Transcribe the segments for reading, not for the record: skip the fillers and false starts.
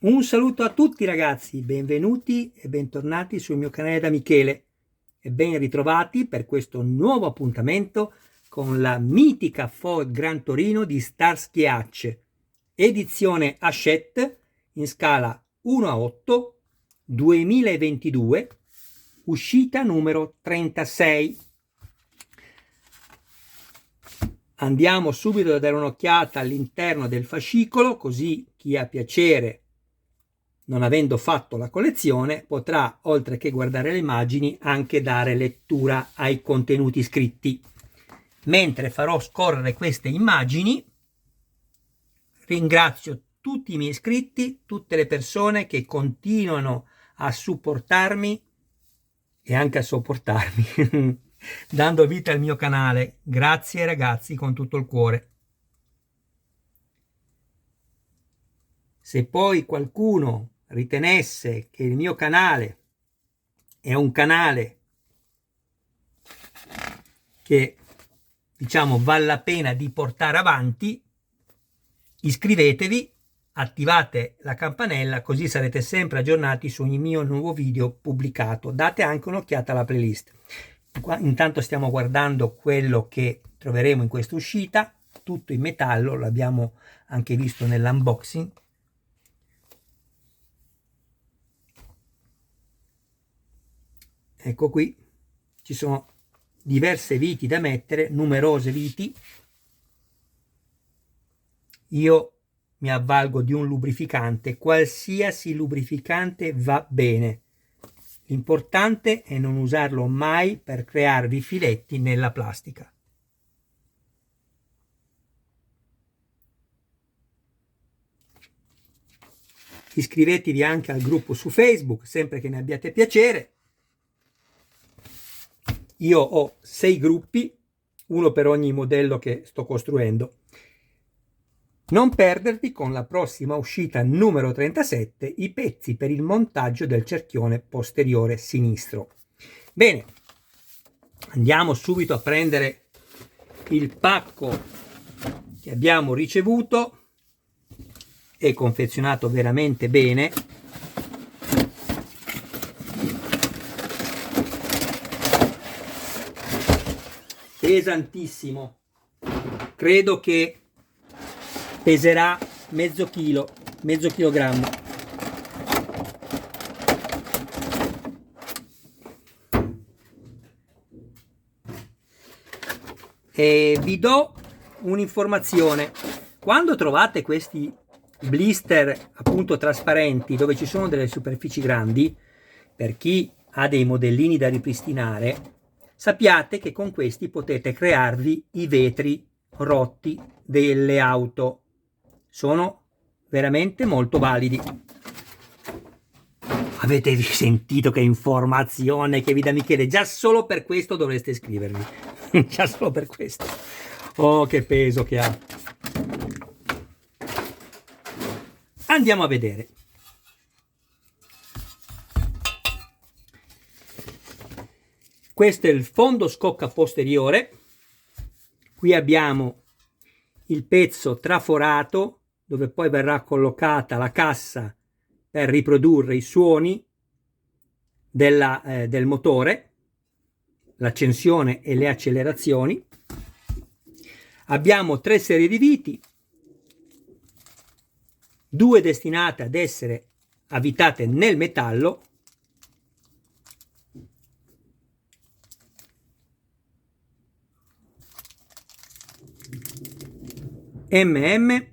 Un saluto a tutti ragazzi, benvenuti e bentornati sul mio canale da Michele e ben ritrovati per questo nuovo appuntamento con la mitica Ford Gran Torino di Starsky Hutch, edizione Hachette in scala 1:8, 2022, uscita numero 36. Andiamo subito a dare un'occhiata all'interno del fascicolo, così chi ha piacere, non avendo fatto la collezione, potrà, oltre che guardare le immagini, anche dare lettura ai contenuti scritti. Mentre farò scorrere queste immagini, ringrazio tutti i miei iscritti, tutte le persone che continuano a supportarmi e anche a sopportarmi, dando vita al mio canale. Grazie ragazzi con tutto il cuore. Se poi qualcuno ritenesse che il mio canale è un canale che, diciamo, vale la pena di portare avanti, iscrivetevi, attivate la campanella, così sarete sempre aggiornati su ogni mio nuovo video pubblicato. Date anche un'occhiata alla playlist. Intanto stiamo guardando quello che troveremo in questa uscita, tutto in metallo, l'abbiamo anche visto nell'unboxing. Ecco qui, ci sono diverse viti da mettere, numerose viti. Io mi avvalgo di un lubrificante, qualsiasi lubrificante va bene. L'importante è non usarlo mai per crearvi filetti nella plastica. Iscrivetevi anche al gruppo su Facebook, sempre che ne abbiate piacere. Io ho 6 gruppi, uno per ogni modello che sto costruendo. Non perdervi con la prossima uscita numero 37 i pezzi per il montaggio del cerchione posteriore sinistro. Bene, andiamo subito a prendere il pacco che abbiamo ricevuto, è confezionato veramente bene. Pesantissimo, credo che peserà mezzo chilogrammo. E vi do un'informazione: quando trovate questi blister appunto trasparenti dove ci sono delle superfici grandi, per chi ha dei modellini da ripristinare, sappiate che con questi potete crearvi i vetri rotti delle auto. Sono veramente molto validi. Avete sentito che informazione che vi dà Michele? Già solo per questo dovreste iscrivervi. Già solo per questo. Oh, che peso che ha. Andiamo a vedere. Questo è il fondo scocca posteriore. Qui abbiamo il pezzo traforato dove poi verrà collocata la cassa per riprodurre i suoni del motore, l'accensione e le accelerazioni. Abbiamo 3 serie di viti, 2 destinate ad essere avvitate nel metallo, MM,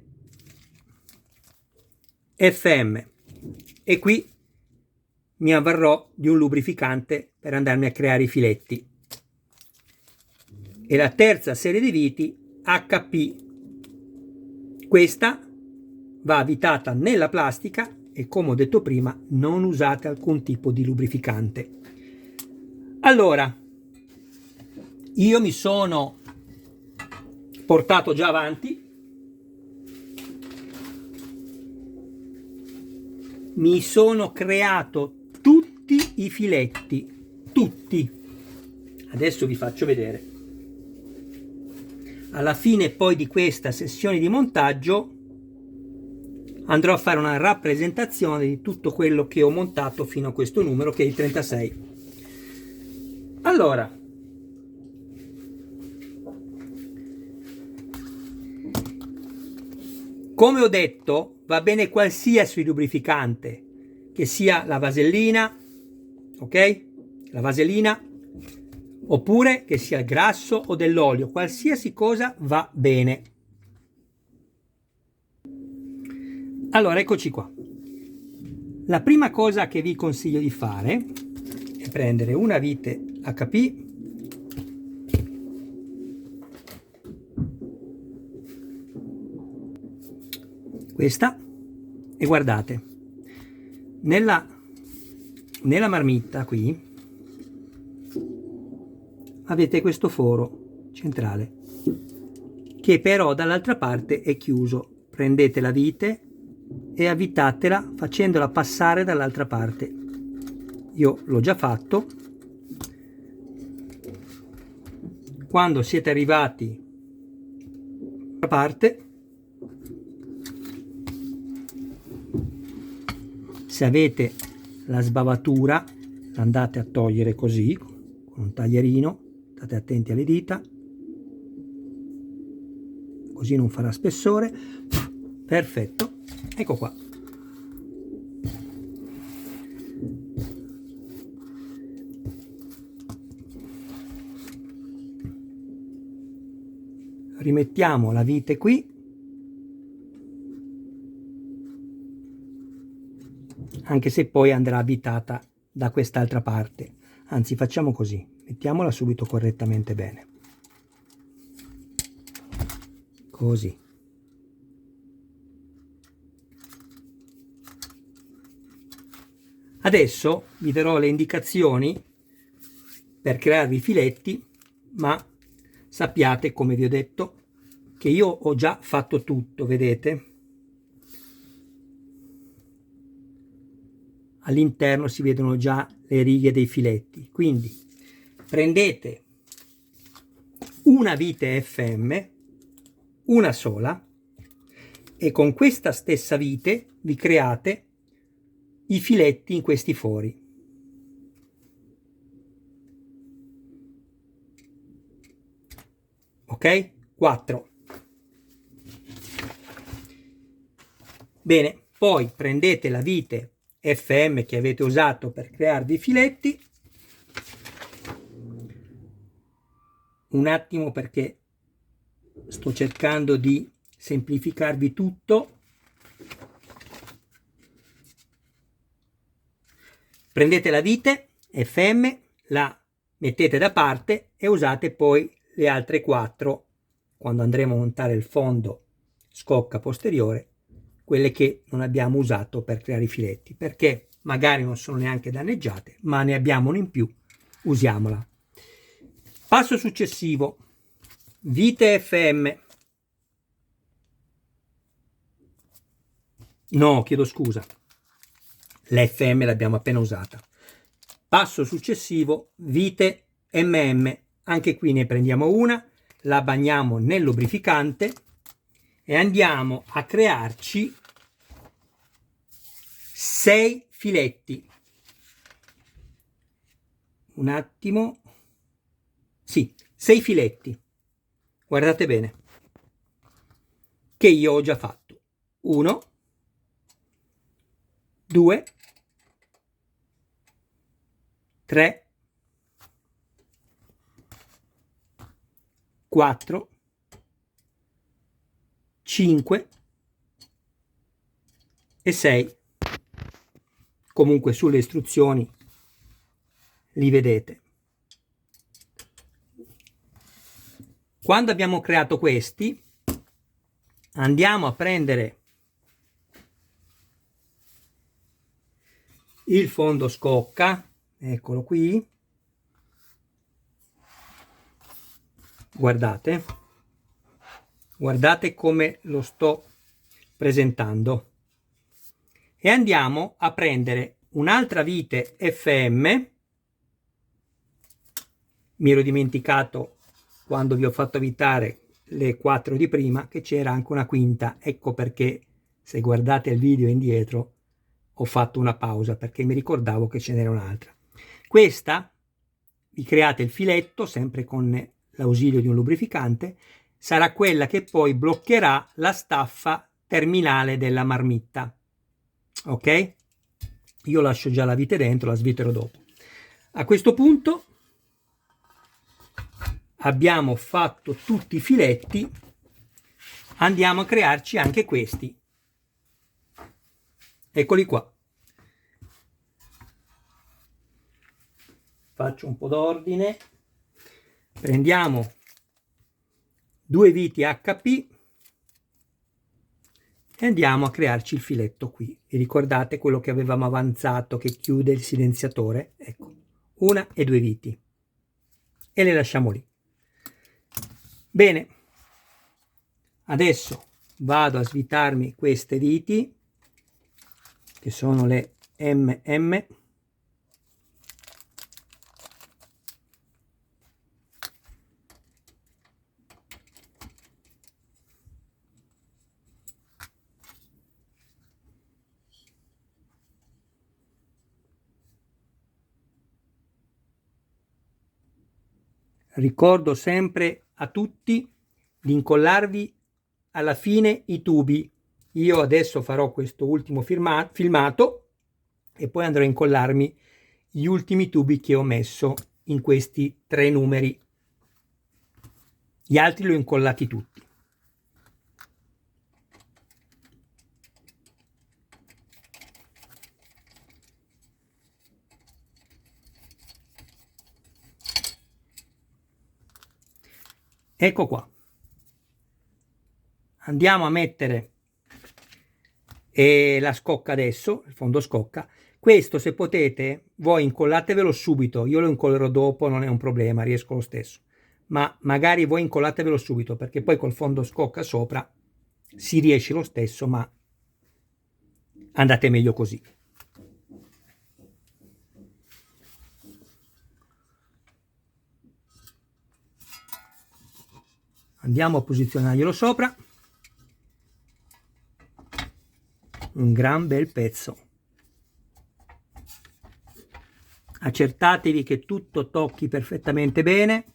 FM, e qui mi avvarrò di un lubrificante per andarmi a creare i filetti. E la terza serie di viti HP, questa va avvitata nella plastica e, come ho detto prima, non usate alcun tipo di lubrificante. Allora, io mi sono portato già avanti, mi sono creato tutti i filetti, tutti. Adesso vi faccio vedere. Alla fine poi di questa sessione di montaggio andrò a fare una rappresentazione di tutto quello che ho montato fino a questo numero, che è il 36. Allora, come ho detto, va bene qualsiasi lubrificante, che sia la vasellina, ok? La vasellina, oppure che sia il grasso o dell'olio, qualsiasi cosa va bene. Allora, eccoci qua. La prima cosa che vi consiglio di fare è prendere una vite HP, questa, e guardate, nella marmitta qui avete questo foro centrale che però dall'altra parte è chiuso. Prendete la vite e avvitatela facendola passare dall'altra parte. Io l'ho già fatto. Quando siete arrivati dall'altra parte, se avete la sbavatura, andate a togliere così con un taglierino, state attenti alle dita, così non farà spessore. Perfetto, ecco qua. Rimettiamo la vite qui, anche se poi andrà avvitata da quest'altra parte. Anzi, facciamo così, mettiamola subito correttamente bene. Così. Adesso vi darò le indicazioni per crearvi i filetti, ma sappiate, come vi ho detto, che io ho già fatto tutto, vedete? All'interno si vedono già le righe dei filetti. Quindi prendete una vite FM, una sola, e con questa stessa vite vi create i filetti in questi fori. Ok? 4. Bene, poi prendete la vite FM che avete usato per crearvi i filetti. Un attimo, perché sto cercando di semplificarvi tutto. Prendete la vite FM, la mettete da parte e usate poi le altre 4 quando andremo a montare il fondo scocca posteriore, quelle che non abbiamo usato per creare i filetti, perché magari non sono neanche danneggiate, ma ne abbiamo una in più, usiamola. Passo successivo, vite FM. No, chiedo scusa, l'FM l'abbiamo appena usata. Passo successivo, vite MM. Anche qui ne prendiamo una, la bagniamo nel lubrificante e andiamo a crearci 6 filetti. Un attimo. Sì, 6 filetti. Guardate bene, che io ho già fatto. 1, 2, 3, 4, 5 e 6. Comunque sulle istruzioni li vedete. Quando abbiamo creato questi, andiamo a prendere il fondo scocca, eccolo qui, guardate come lo sto presentando, e andiamo a prendere un'altra vite FM. Mi ero dimenticato, quando vi ho fatto avvitare le 4 di prima, che c'era anche una quinta, ecco perché se guardate il video indietro, ho fatto una pausa perché mi ricordavo che ce n'era un'altra. Questa, vi create il filetto, sempre con l'ausilio di un lubrificante, sarà quella che poi bloccherà la staffa terminale della marmitta. Ok? Io lascio già la vite dentro, la svitero dopo. A questo punto abbiamo fatto tutti i filetti, andiamo a crearci anche questi. Eccoli qua. Faccio un po' d'ordine. Prendiamo 2 viti HP e andiamo a crearci il filetto qui. Vi ricordate quello che avevamo avanzato che chiude il silenziatore? Ecco, 1 e 2 viti e le lasciamo lì. Bene, adesso vado a svitarmi queste viti che sono le MM. Ricordo sempre a tutti di incollarvi alla fine i tubi. Io adesso farò questo ultimo filmato e poi andrò a incollarmi gli ultimi tubi che ho messo in questi 3 numeri. Gli altri li ho incollati tutti. Ecco qua. Andiamo a mettere la scocca adesso, il fondo scocca. Questo, se potete, voi incollatevelo subito. Io lo incollerò dopo, non è un problema, riesco lo stesso. Ma magari voi incollatevelo subito, perché poi col fondo scocca sopra si riesce lo stesso, ma andate meglio così. Andiamo a posizionarglielo sopra. Un gran bel pezzo. Accertatevi che tutto tocchi perfettamente bene.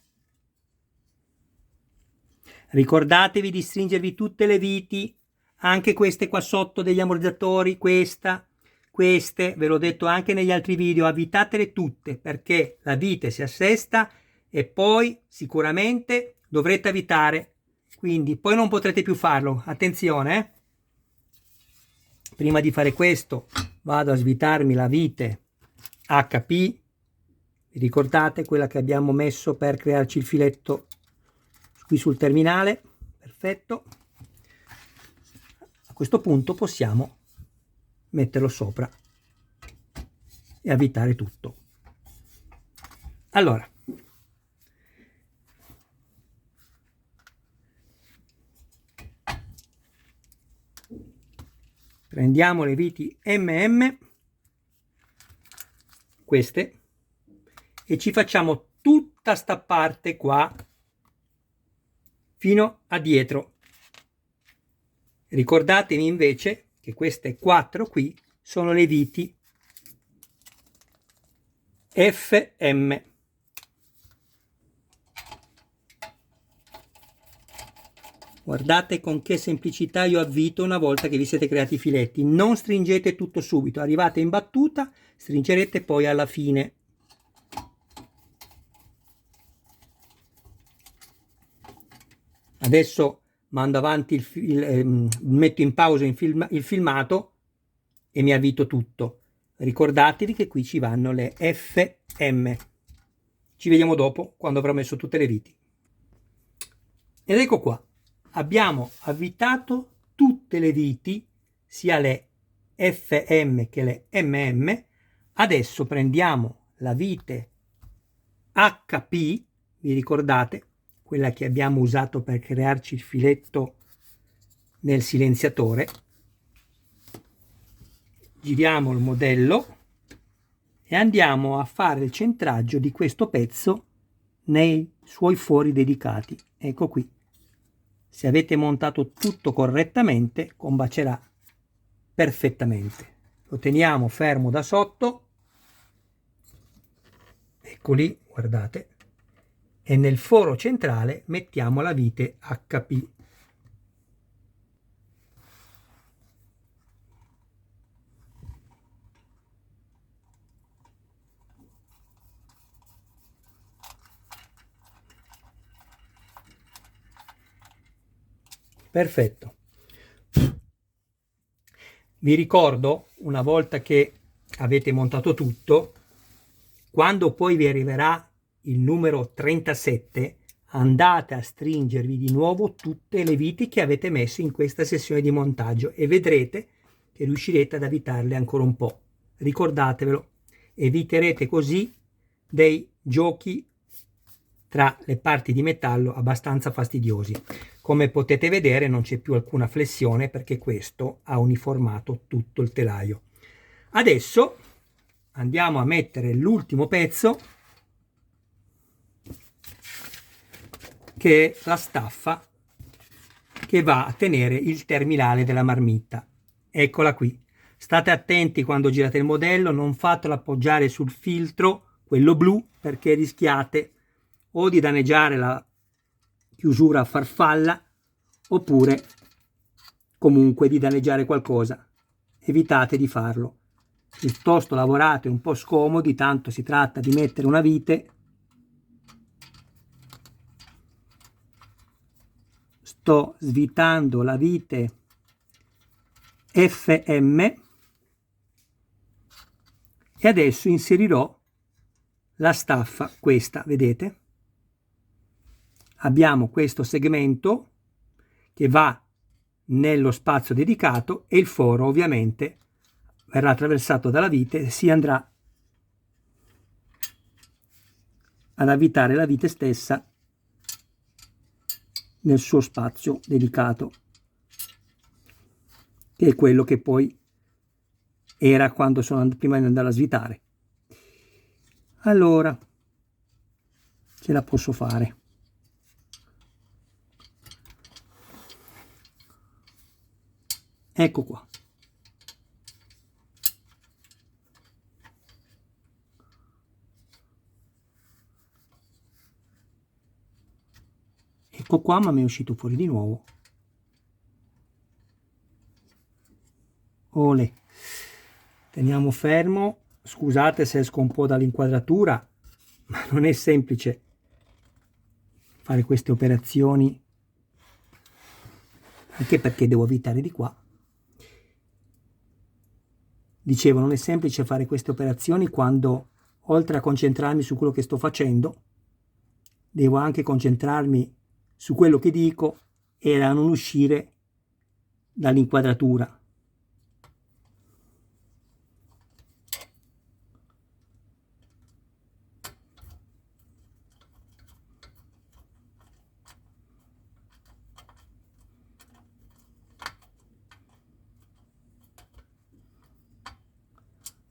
Ricordatevi di stringervi tutte le viti, anche queste qua sotto degli ammortizzatori, queste, ve l'ho detto anche negli altri video, avvitatele tutte perché la vite si assesta e poi sicuramente dovrete avvitare, quindi poi non potrete più farlo. Attenzione, prima di fare questo vado a svitarmi la vite HP, vi ricordate quella che abbiamo messo per crearci il filetto qui sul terminale? Perfetto. A questo punto possiamo metterlo sopra e avvitare tutto. Allora, prendiamo le viti MM, queste, e ci facciamo tutta sta parte qua fino a dietro. Ricordatevi invece che queste 4 qui sono le viti FM. Guardate con che semplicità io avvito una volta che vi siete creati i filetti. Non stringete tutto subito, arrivate in battuta, stringerete poi alla fine. Adesso mando avanti metto in pausa il filmato e mi avvito tutto. Ricordatevi che qui ci vanno le FM. Ci vediamo dopo quando avrò messo tutte le viti. Ed ecco qua. Abbiamo avvitato tutte le viti, sia le FM che le MM. Adesso prendiamo la vite HP, vi ricordate? Quella che abbiamo usato per crearci il filetto nel silenziatore. Giriamo il modello e andiamo a fare il centraggio di questo pezzo nei suoi fori dedicati. Ecco qui. Se avete montato tutto correttamente, combacerà perfettamente. Lo teniamo fermo da sotto, ecco lì, guardate, e nel foro centrale mettiamo la vite HP. Perfetto. Vi ricordo, una volta che avete montato tutto, quando poi vi arriverà il numero 37, andate a stringervi di nuovo tutte le viti che avete messo in questa sessione di montaggio e vedrete che riuscirete ad avvitarle ancora un po'. Ricordatevelo, eviterete così dei giochi tra le parti di metallo abbastanza fastidiosi. Come potete vedere non c'è più alcuna flessione perché questo ha uniformato tutto il telaio. Adesso andiamo a mettere l'ultimo pezzo, che è la staffa che va a tenere il terminale della marmitta. Eccola qui. State attenti quando girate il modello, non fatelo appoggiare sul filtro, quello blu, perché rischiate o di danneggiare la chiusura a farfalla oppure comunque di danneggiare qualcosa. Evitate di farlo. Piuttosto lavorate un po' scomodi, tanto si tratta di mettere una vite. Sto svitando la vite FM e adesso inserirò la staffa, questa, vedete? Abbiamo questo segmento che va nello spazio dedicato e il foro ovviamente verrà attraversato dalla vite e si andrà ad avvitare la vite stessa nel suo spazio dedicato, che è quello che poi era quando prima di andare a svitare. Allora ce la posso fare. Ecco qua. Ecco qua, ma mi è uscito fuori di nuovo. Olè. Teniamo fermo. Scusate se esco un po' dall'inquadratura, ma non è semplice fare queste operazioni, anche perché devo avvitare di qua. Dicevo, non è semplice fare queste operazioni quando, oltre a concentrarmi su quello che sto facendo, devo anche concentrarmi su quello che dico e a non uscire dall'inquadratura.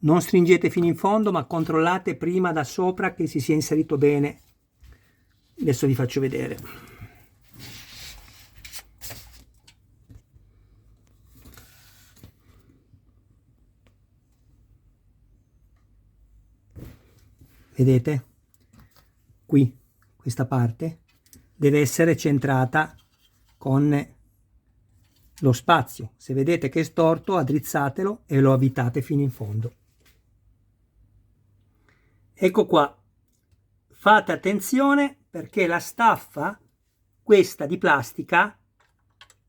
Non stringete fino in fondo, ma controllate prima da sopra che si sia inserito bene. Adesso vi faccio vedere. Vedete? Qui, questa parte deve essere centrata con lo spazio. Se vedete che è storto, addrizzatelo e lo avvitate fino in fondo. Ecco qua. Fate attenzione perché la staffa, questa di plastica,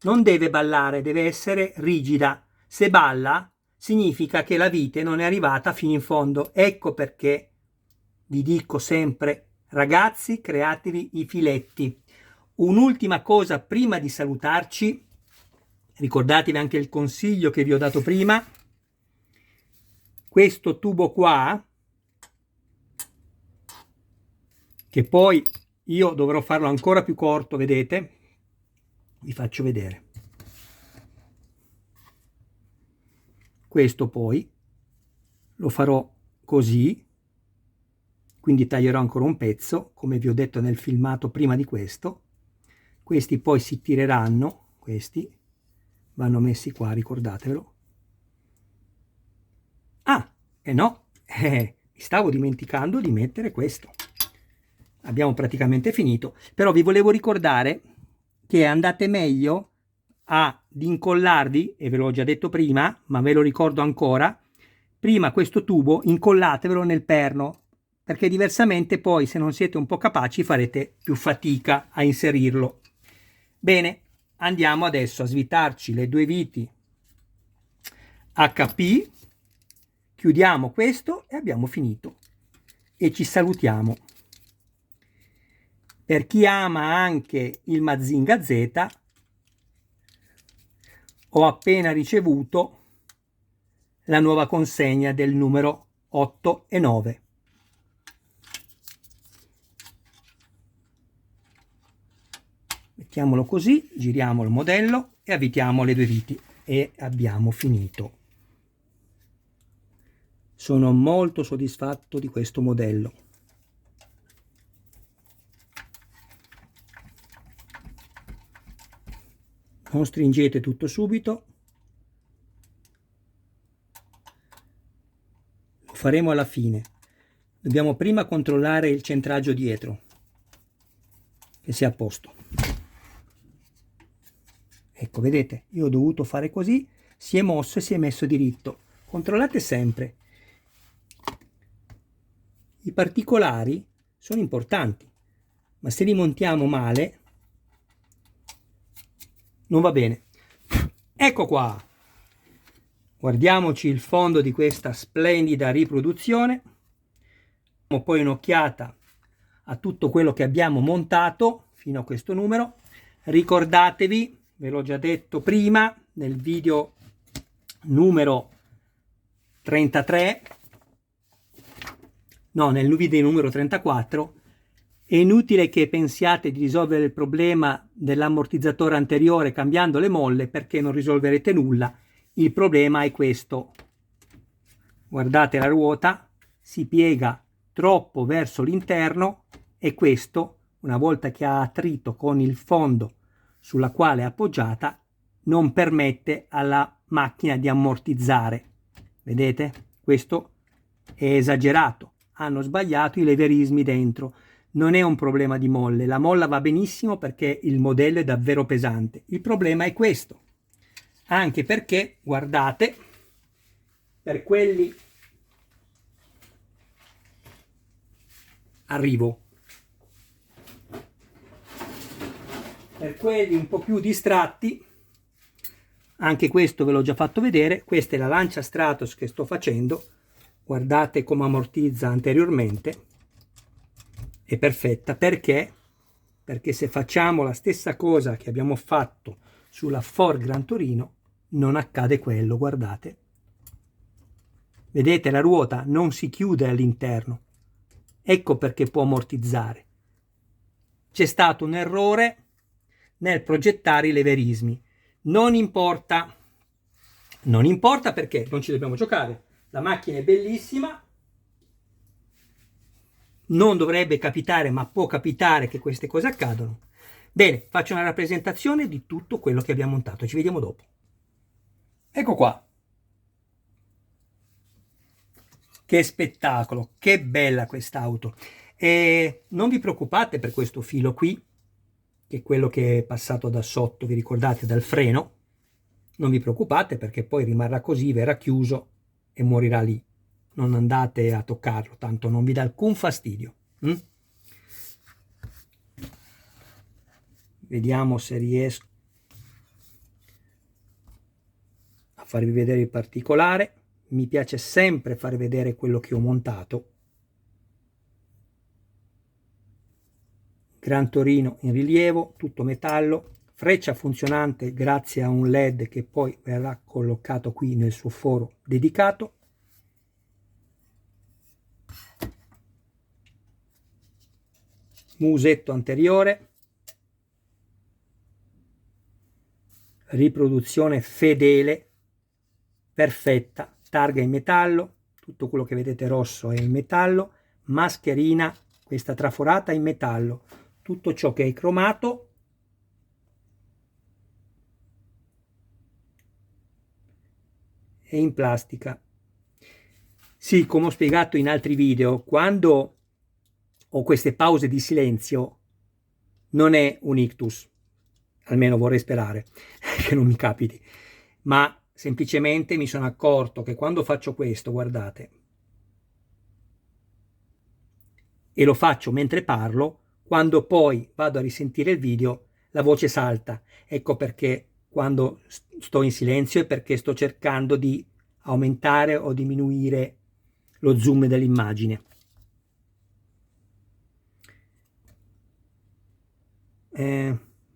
non deve ballare, deve essere rigida. Se balla, significa che la vite non è arrivata fino in fondo. Ecco perché vi dico sempre, ragazzi, createvi i filetti. Un'ultima cosa prima di salutarci, ricordatevi anche il consiglio che vi ho dato prima. Questo tubo qua, che poi io dovrò farlo ancora più corto, vedete? Vi faccio vedere. Questo poi lo farò così, quindi taglierò ancora un pezzo, come vi ho detto nel filmato prima di questo. Questi poi si tireranno, questi vanno messi qua, ricordatevelo. E no, mi stavo dimenticando di mettere questo. Abbiamo praticamente finito, però vi volevo ricordare che andate meglio ad incollarvi, e ve l'ho già detto prima, ma ve lo ricordo ancora, prima questo tubo incollatevelo nel perno, perché diversamente poi se non siete un po' capaci farete più fatica a inserirlo. Bene, andiamo adesso a svitarci le due viti HP, chiudiamo questo e abbiamo finito e ci salutiamo. Per chi ama anche il Mazinga Z, ho appena ricevuto la nuova consegna del numero 8 e 9. Mettiamolo così, giriamo il modello e avvitiamo le due viti e abbiamo finito. Sono molto soddisfatto di questo modello. Non stringete tutto subito, lo faremo alla fine. Dobbiamo prima controllare il centraggio dietro, che sia a posto. Ecco, vedete, io ho dovuto fare così, si è mosso e si è messo diritto. Controllate sempre. I particolari sono importanti, ma se li montiamo male non va bene. Ecco qua. Guardiamoci il fondo di questa splendida riproduzione. Diamo poi un'occhiata a tutto quello che abbiamo montato fino a questo numero. Ricordatevi, ve l'ho già detto prima nel video numero 33, no, nel video numero 34, è inutile che pensiate di risolvere il problema dell'ammortizzatore anteriore cambiando le molle, perché non risolverete nulla. Il problema è questo. Guardate, la ruota si piega troppo verso l'interno e questo, una volta che ha attrito con il fondo sulla quale è appoggiata, non permette alla macchina di ammortizzare. Vedete? Questo è esagerato. Hanno sbagliato i leverismi dentro. Non è un problema di molle. La molla va benissimo perché il modello è davvero pesante. Il problema è questo. Anche perché, guardate, per quelli... Arrivo. Per quelli un po' più distratti, anche questo ve l'ho già fatto vedere, questa è la Lancia Stratos che sto facendo, guardate come ammortizza anteriormente, è perfetta. Perché? Perché se facciamo la stessa cosa che abbiamo fatto sulla Ford Gran Torino non accade quello, guardate. Vedete, la ruota non si chiude all'interno, ecco perché può ammortizzare. C'è stato un errore nel progettare i leverismi. Non importa perché non ci dobbiamo giocare. La macchina è bellissima, non dovrebbe capitare, ma può capitare che queste cose accadano. Bene, faccio una rappresentazione di tutto quello che abbiamo montato, ci vediamo dopo. Ecco qua. Che spettacolo, che bella quest'auto. E non vi preoccupate per questo filo qui, che è quello che è passato da sotto, vi ricordate, dal freno. Non vi preoccupate perché poi rimarrà così, verrà chiuso e morirà lì. Non andate a toccarlo, tanto non vi dà alcun fastidio. Vediamo se riesco a farvi vedere il particolare. Mi piace sempre far vedere quello che ho montato. Gran Torino in rilievo, tutto metallo, freccia funzionante grazie a un LED che poi verrà collocato qui nel suo foro dedicato. Musetto anteriore, riproduzione fedele, perfetta, targa in metallo, tutto quello che vedete rosso è in metallo, mascherina, questa traforata in metallo, tutto ciò che è cromato è in plastica. Sì, come ho spiegato in altri video, quando ho queste pause di silenzio non è un ictus, almeno vorrei sperare che non mi capiti, ma semplicemente mi sono accorto che quando faccio questo, guardate, e lo faccio mentre parlo, quando poi vado a risentire il video la voce salta. Ecco perché quando sto in silenzio è perché sto cercando di aumentare o diminuire lo zoom dell'immagine.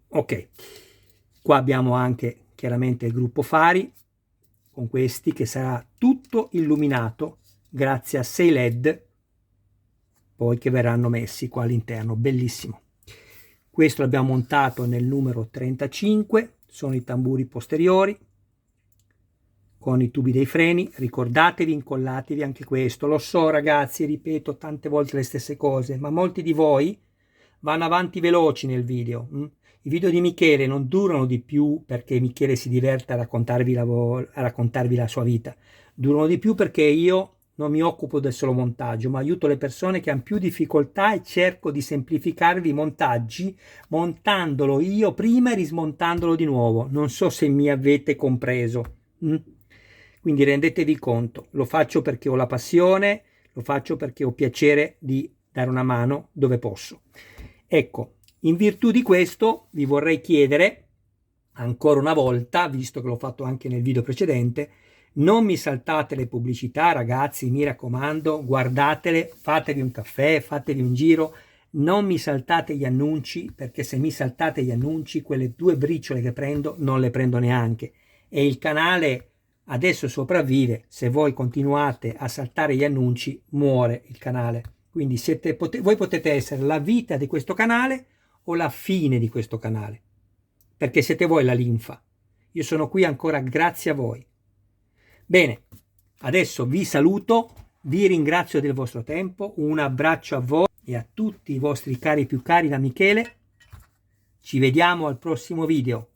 Ok, qua abbiamo anche chiaramente il gruppo fari con questi che sarà tutto illuminato grazie a 6 LED poi che verranno messi qua all'interno, bellissimo. Questo l'abbiamo montato nel numero 35, sono i tamburi posteriori con i tubi dei freni. Ricordatevi, incollatevi anche questo. Lo so ragazzi, ripeto tante volte le stesse cose, ma molti di voi vanno avanti veloci nel video. I video di Michele non durano di più perché Michele si diverte a raccontarvi la sua vita, durano di più perché io non mi occupo del solo montaggio, ma aiuto le persone che hanno più difficoltà e cerco di semplificarvi i montaggi montandolo io prima e rismontandolo di nuovo. Non so se mi avete compreso. Quindi rendetevi conto, lo faccio perché ho la passione, lo faccio perché ho piacere di dare una mano dove posso. Ecco, in virtù di questo vi vorrei chiedere ancora una volta, visto che l'ho fatto anche nel video precedente, non mi saltate le pubblicità ragazzi, mi raccomando, guardatele, fatevi un caffè, fatevi un giro, non mi saltate gli annunci, perché se mi saltate gli annunci quelle 2 briciole che prendo non le prendo neanche, e il canale adesso sopravvive. Se voi continuate a saltare gli annunci muore il canale. Quindi voi potete essere la vita di questo canale o la fine di questo canale, perché siete voi la linfa. Io sono qui ancora grazie a voi. Bene, adesso vi saluto, vi ringrazio del vostro tempo, un abbraccio a voi e a tutti i vostri cari più cari da Michele. Ci vediamo al prossimo video.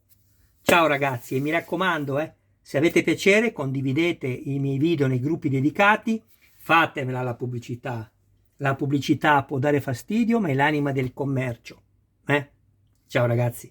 Ciao ragazzi, e mi raccomando, se avete piacere condividete i miei video nei gruppi dedicati, fatemela la pubblicità. La pubblicità può dare fastidio, ma è l'anima del commercio. Ciao ragazzi.